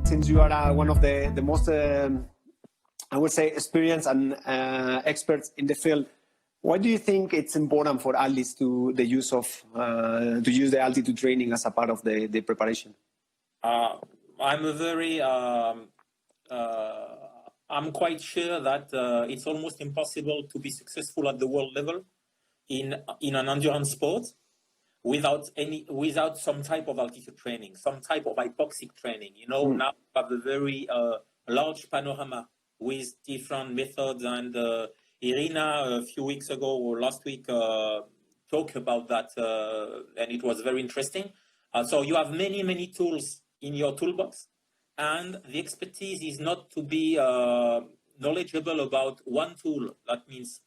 since you are one of the most, I would say, experienced and experts in the field, why do you think it's important for athletes to use the altitude training as a part of the preparation? I'm quite sure that it's almost impossible to be successful at the world level in an endurance sport without some type of altitude training, some type of hypoxic training. Now we have a very large panorama with different methods, and Irina a few weeks ago or last week talked about that, and it was very interesting. So you have many tools in your toolbox, and the expertise is not to be knowledgeable about one tool. That means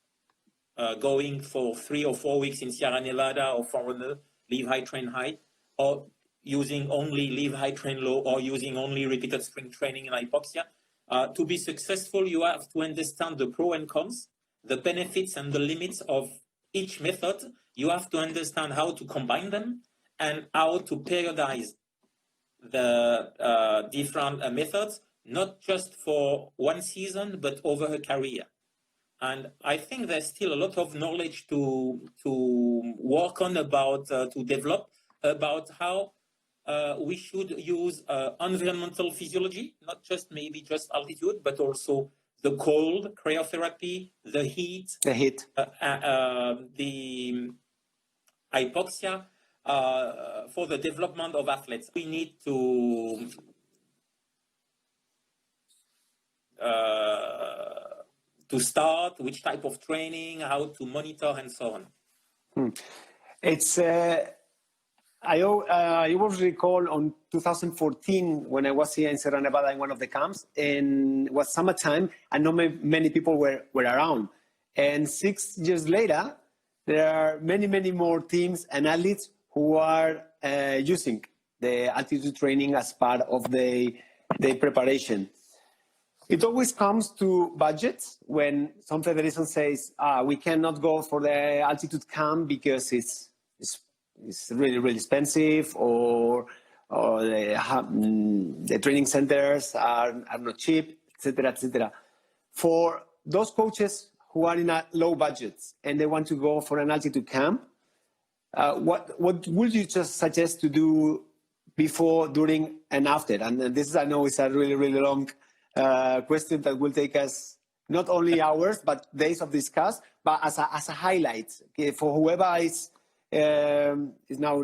going for 3 or 4 weeks in Sierra Nevada or Forerunner, live high, train high, or using only live high, train low, or using only repeated sprint training in hypoxia. To be successful, you have to understand the pros and cons, the benefits and the limits of each method. You have to understand how to combine them and how to periodize the different methods, not just for one season, but over a career. And I think there's still a lot of knowledge to work on about, to develop about how we should use environmental physiology, not just maybe just altitude, but also the cold, cryotherapy, the heat, the hypoxia, for the development of athletes. We need to start, which type of training, how to monitor, and so on. It's I always recall on 2014 when I was here in Sierra Nevada in one of the camps, and it was summertime, and not many people were around. And 6 years later, there are many more teams and athletes who are using the altitude training as part of the preparation. It always comes to budgets when some federation says, we cannot go for the altitude camp because it's really expensive, or the training centers are not cheap, etc. For those coaches who are in a low budget and they want to go for an altitude camp, what would you just suggest to do before, during, and after? And this is, I know it's a really long question that will take us not only hours but days of discuss, but as a highlight, okay, for whoever is now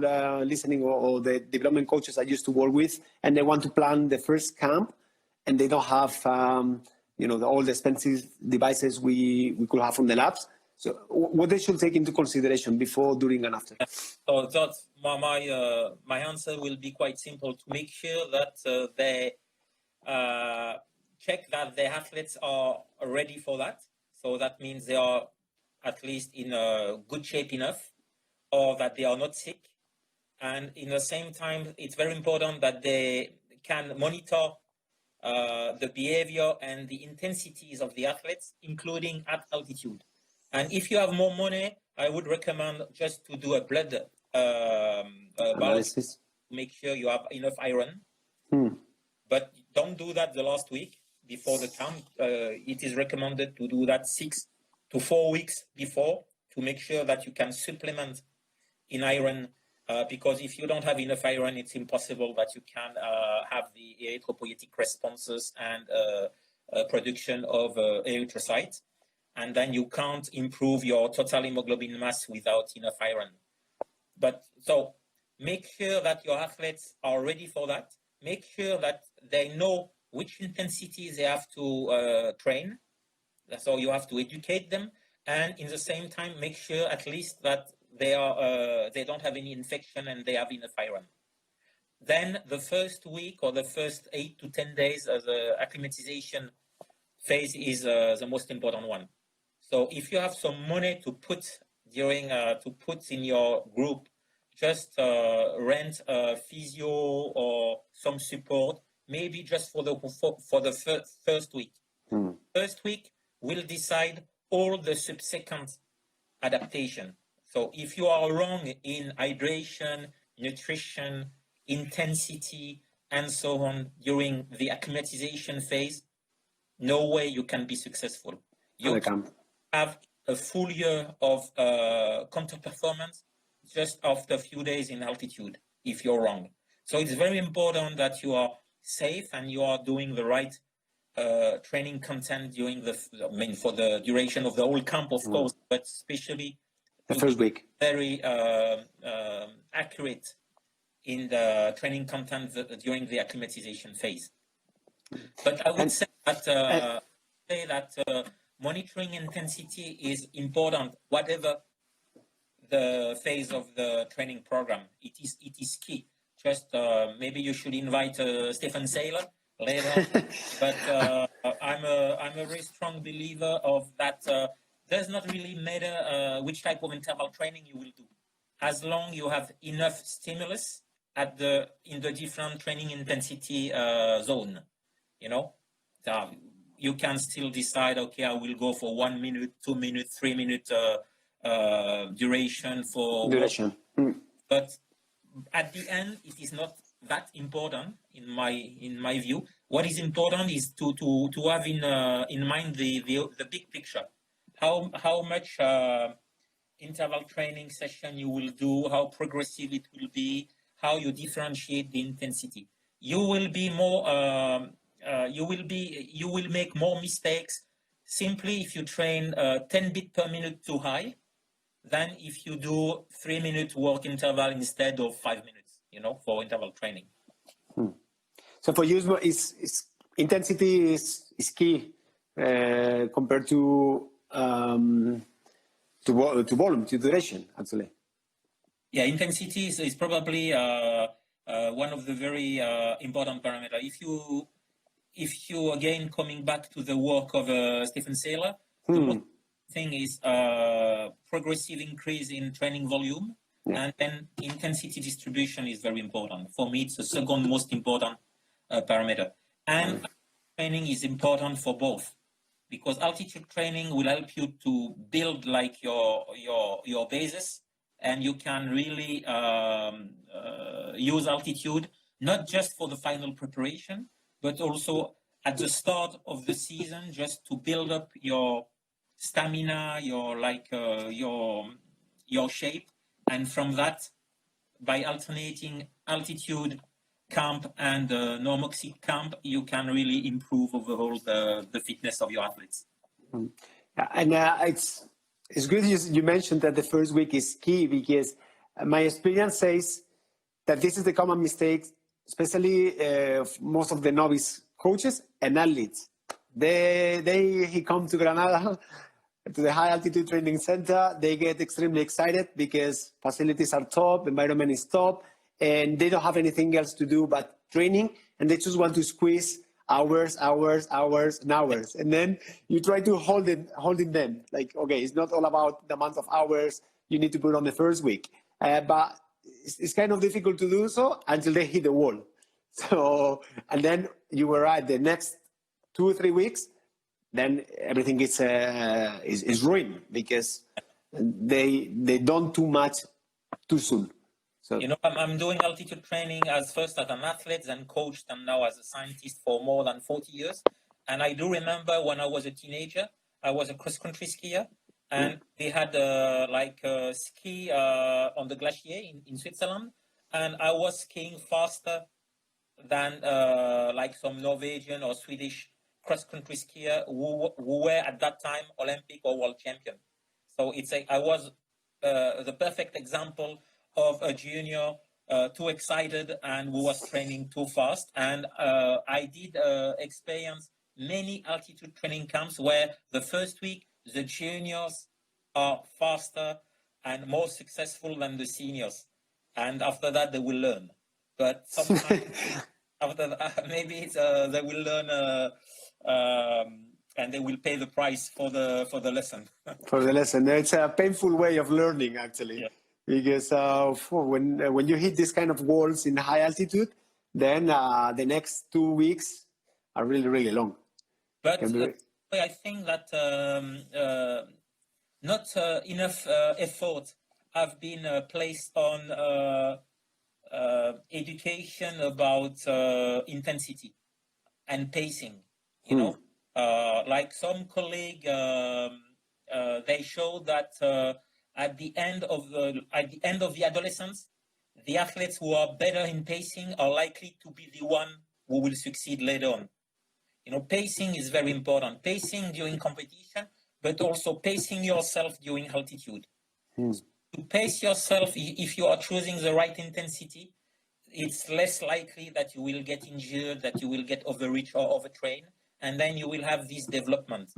listening, or the development coaches I used to work with, and they want to plan the first camp, and they don't have all the expensive devices we could have from the labs. So what they should take into consideration before, during, and after? So that's my answer will be quite simple. To make sure that they check that the athletes are ready for that. So that means they are at least in good shape enough, or that they are not sick. And in the same time, it's very important that they can monitor the behavior and the intensities of the athletes, including at altitude. And if you have more money, I would recommend just to do a blood analysis, make sure you have enough iron. But don't do that the last week before the camp. It is recommended to do that 6 to 4 weeks before, to make sure that you can supplement in iron, because if you don't have enough iron, it's impossible that you can have the erythropoietic responses and production of erythrocytes, and then you can't improve your total hemoglobin mass without enough iron. But so make sure that your athletes are ready for that. Make sure that they know which intensities they have to train. So you have to educate them, and in the same time, make sure at least that they don't have any infection and they have enough iron. Then the first week or the first 8 to 10 days of the acclimatization phase is the most important one. So if you have some money to put in your group, just rent a physio or some support, maybe just for the first week. First week will decide all the subsequent adaptation. So if you are wrong in hydration, nutrition, intensity, and so on during the acclimatization phase, no way you can be successful. You can have a full year of counter performance just after a few days in altitude if you're wrong. So it's very important that you are safe and you are doing the right training content during for the duration of the whole camp, of course, but especially the first week. Very accurate in the training content during the acclimatization phase. But I would say that monitoring intensity is important, whatever the phase of the training program. It is key. Just maybe you should invite Stephen Saylor later. But I'm a very strong believer of that. Does not really matter which type of interval training you will do, as long you have enough stimulus in the different training intensity zone. You know, you can still decide, okay, I will go for 1 minute, 2 minutes, 3 minute duration for duration. But at the end, it is not that important in my view. What is important is to have in mind the big picture. How much interval training session you will do, how progressive it will be, how you differentiate the intensity. You will be more. You will make more mistakes simply if you train 10 beats per minute too high than if you do 3 minute work interval instead of 5 minutes, you know, for interval training. So for you, intensity is key compared to volume, to duration, actually. Yeah, intensity is probably one of the very important parameters. If you again coming back to the work of Stephen Saylor, the most thing is progressive increase in training volume, and then intensity distribution is very important. For me, it's the second most important parameter. And training is important for both, because altitude training will help you to build like your basis, and you can really use altitude not just for the final preparation, but also at the start of the season, just to build up your stamina, your shape, and from that, by alternating altitude camp and normoxic camp, you can really improve overall the fitness of your athletes. And it's good you mentioned that the first week is key, because my experience says that this is the common mistake, especially most of the novice coaches and athletes. They come to Granada, to the high altitude training center. They get extremely excited because facilities are top, environment is top, and they don't have anything else to do but training, and they just want to squeeze hours, and then you try to holding them. Like, okay, it's not all about the amount of hours you need to put on the first week, but it's kind of difficult to do so until they hit the wall. So, and then you were right, the next 2 or 3 weeks, then everything is ruined because they done too much too soon. So, you know, I'm doing altitude training first as an athlete, then coached, and now as a scientist for more than 40 years. And I do remember when I was a teenager, I was a cross-country skier, and we had ski on the glacier in Switzerland, and I was skiing faster than like some Norwegian or Swedish cross-country skier who were at that time Olympic or world champion. So I was the perfect example of a junior too excited and who was training too fast. And I did experience many altitude training camps where the first week the juniors are faster and more successful than the seniors, and after that they will learn. But sometimes after that, maybe they will learn and they will pay the price for the lesson. For the lesson, it's a painful way of learning, actually. Yeah. Because when you hit this kind of walls in high altitude, then the next 2 weeks are really, really long. But I think that not enough effort have been placed on education about intensity and pacing. Like some colleague, they show that at the end of the adolescence, the athletes who are better in pacing are likely to be the one who will succeed later on. Pacing is very important. Pacing during competition, but also pacing yourself during altitude. To pace yourself, if you are choosing the right intensity, it's less likely that you will get injured, that you will get overreach or overtrain, and then you will have this development.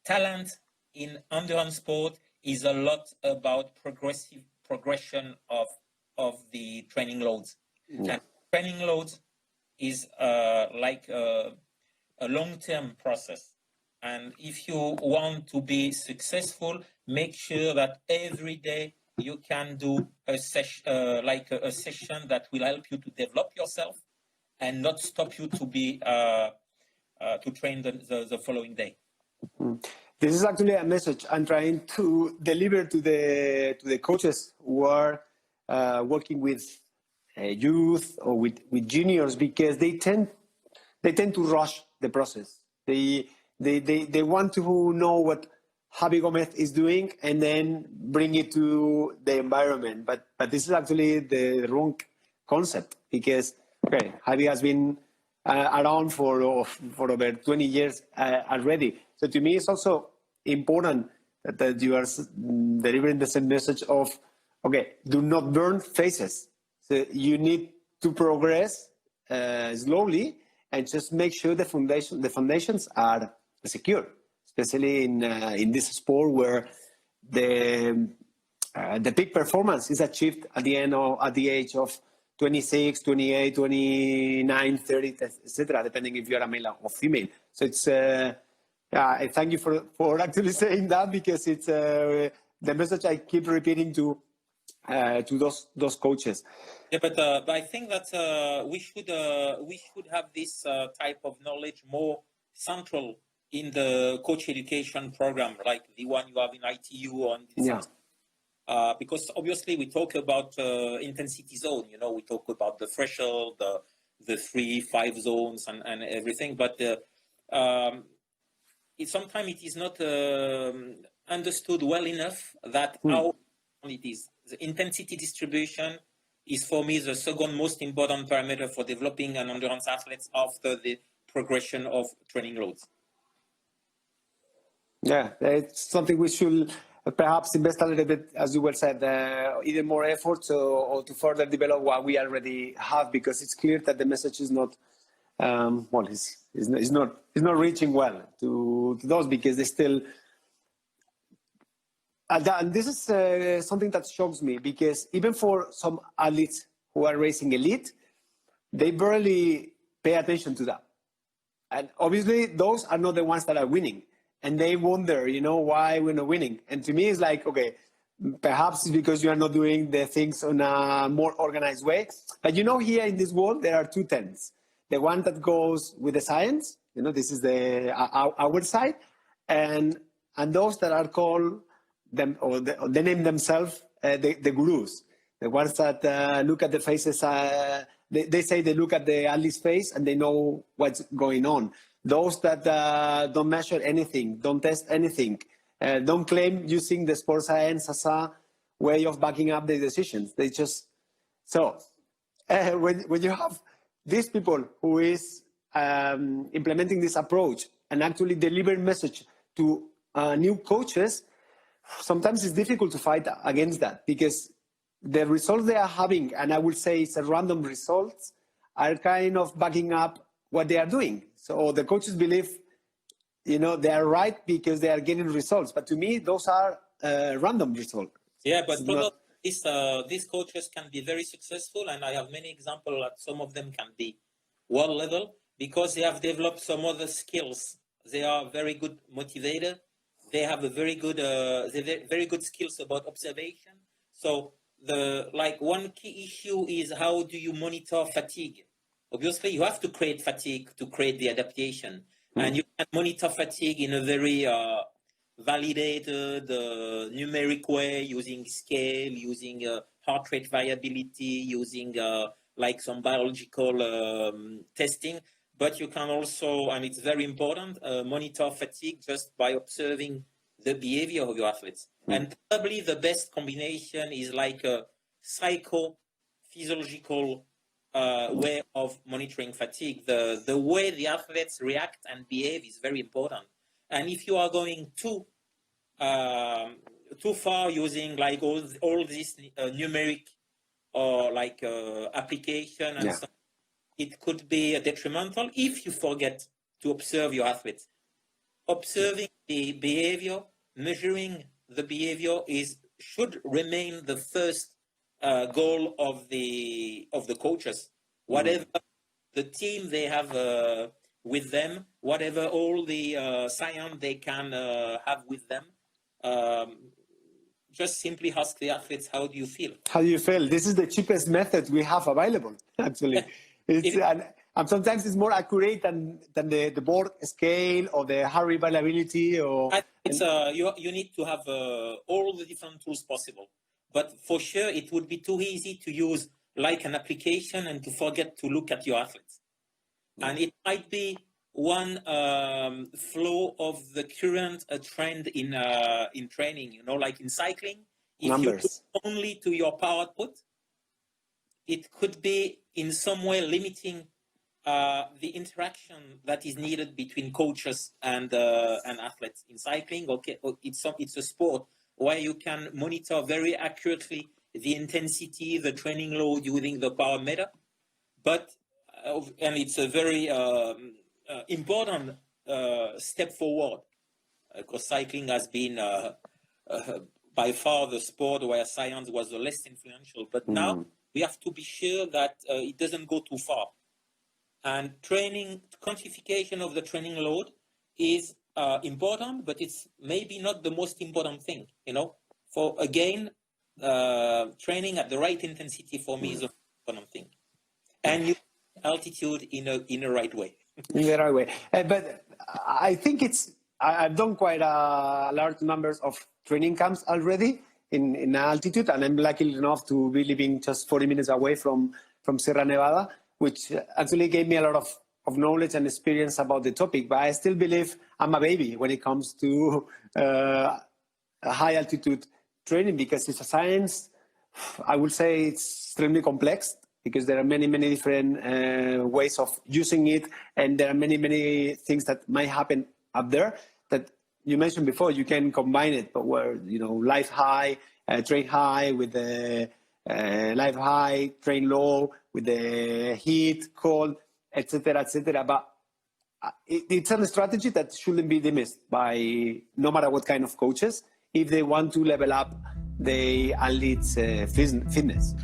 Talent in endurance sport is a lot about progression of the training loads. And training loads is like a long-term process. And if you want to be successful, make sure that every day you can do a session that will help you to develop yourself and not stop you to be to train the following day. This is actually a message I'm trying to deliver to the coaches who are working with youth or with juniors, because they tend to rush the process. They want to know what Javi Gomez is doing and then bring it to the environment. But this is actually the wrong concept, because Javi has been around for over 20 years already. So to me, it's also important that you are delivering the same message of, do not burn phases. So you need to progress slowly and just make sure the foundations are secure, especially in this sport where the peak performance is achieved at the age of 26, 28, 29, 30, etc., depending if you're a male or female. So it's I thank you for actually saying that, because it's the message I keep repeating to those coaches. Yeah, but I think that we should have this type of knowledge more central in the coach education program, like the one you have in ITU on. Because obviously we talk about intensity zone. We talk about the threshold, the 3-5 zones, and everything. But sometimes it is not understood well enough that how it is. The intensity distribution is, for me, the second most important parameter for developing an endurance athlete after the progression of training loads. Yeah, it's something we should perhaps invest a little bit, as you well said, either more effort or to further develop what we already have, because it's clear that the message is not is not reaching well to those, because they still. And this is something that shocks me, because even for some athletes who are racing elite, they barely pay attention to that. And obviously, those are not the ones that are winning. And they wonder, why we're not winning. And to me, it's like, perhaps it's because you are not doing the things in a more organized way. But here in this world, there are two tents. The one that goes with the science, this is our side, and those that are called them, or they name themselves the gurus, the ones that look at the faces. They say they look at the athlete's face and they know what's going on. Those that don't measure anything, don't test anything, don't claim using the sports science as a way of backing up their decisions. They just when you have these people who is implementing this approach and actually delivering message to new coaches, sometimes it's difficult to fight against that, because the results they are having, and I would say it's a random results, are kind of backing up what they are doing. So the coaches believe, they are right because they are getting results. But to me, those are random results. Yeah, but these coaches can be very successful, and I have many examples that some of them can be world level because they have developed some other skills. They are very good motivator. They have a very good skills about observation. So one key issue is, how do you monitor fatigue? Obviously, you have to create fatigue to create the adaptation, and you can monitor fatigue in a very validated numeric way, using scale, using heart rate variability, using like some biological testing. But you can also, and it's very important, monitor fatigue just by observing the behavior of your athletes. And probably the best combination is like a psycho-physiological way of monitoring fatigue. The way the athletes react and behave is very important. And if you are going too far using like all this numeric or like application and stuff, it could be detrimental if you forget to observe your athletes. Observing the behavior, measuring the behavior should remain the first goal of the coaches. Whatever the team they have with them, whatever all the science they can have with them, just simply ask the athletes, how do you feel? How do you feel? This is the cheapest method we have available, actually. And sometimes it's more accurate than the board scale or the heart rate variability. You need to have all the different tools possible. But for sure, it would be too easy to use like an application and to forget to look at your athletes. And it might be one flow of the current trend in training, you know, like in cycling. If Numbers. you look only to your power output, it could be in some way limiting the interaction that is needed between coaches and athletes. In cycling, okay, it's a sport where you can monitor very accurately the intensity, the training load using the power meter, but and it's a very important step forward, because cycling has been by far the sport where science was the less influential. But now we have to be sure that it doesn't go too far. And training, quantification of the training load is important, but it's maybe not the most important thing, you know. For again, training at the right intensity for me is an important thing. And you altitude in a right way. In the right way. But I think I've done quite a large numbers of training camps already in altitude, and I'm lucky enough to be living just 40 minutes away from Sierra Nevada, which actually gave me a lot of knowledge and experience about the topic. But I still believe I'm a baby when it comes to high altitude training, because it's a science. I would say it's extremely complex, because there are many, many different ways of using it. And there are many, many things that might happen up there that you mentioned before. You can combine it, but where, you know, life high, train high with the life high, train low with the heat, cold, etc., etc. But it's a strategy that shouldn't be dismissed by no matter what kind of coaches if they want to level up the athletes' fitness.